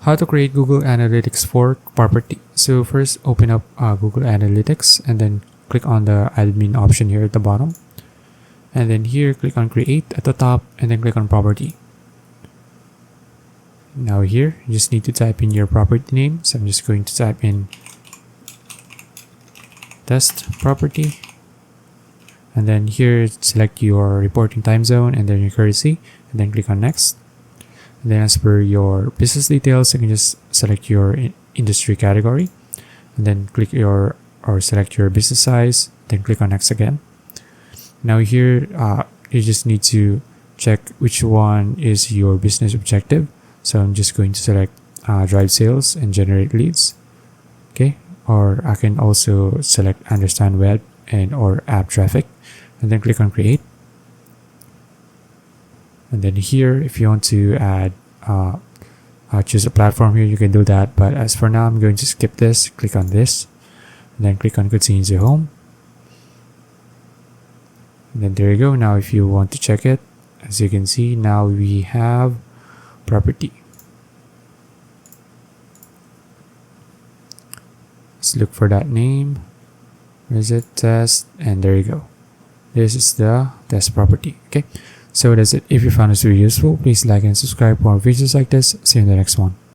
How to create Google Analytics for property. So first open up Google Analytics and then click on the admin option here at the bottom. And then here click on create at the top and then click on property. Now here you just need to type in your property name. So I'm just going to type in test property. And then here select your reporting time zone and then your currency and then click on next. And then as per your business details, you can just select your industry category and then click or select your business size, then click on next again. Now here you just need to check which one is your business objective. So I'm just going to select drive sales and generate leads. Okay, or I can also select understand web and or app traffic and then click on create. And then here, if you want to add, choose a platform here, you can do that. But as for now, I'm going to skip this, click on this, and then click on continue to home. And then there you go. Now, if you want to check it, as you can see, now we have property. Let's look for that name. Where is it? Test. And there you go. This is the test property. Okay. So that's it. If you found this video useful, please like and subscribe for more videos like this. See you in the next one.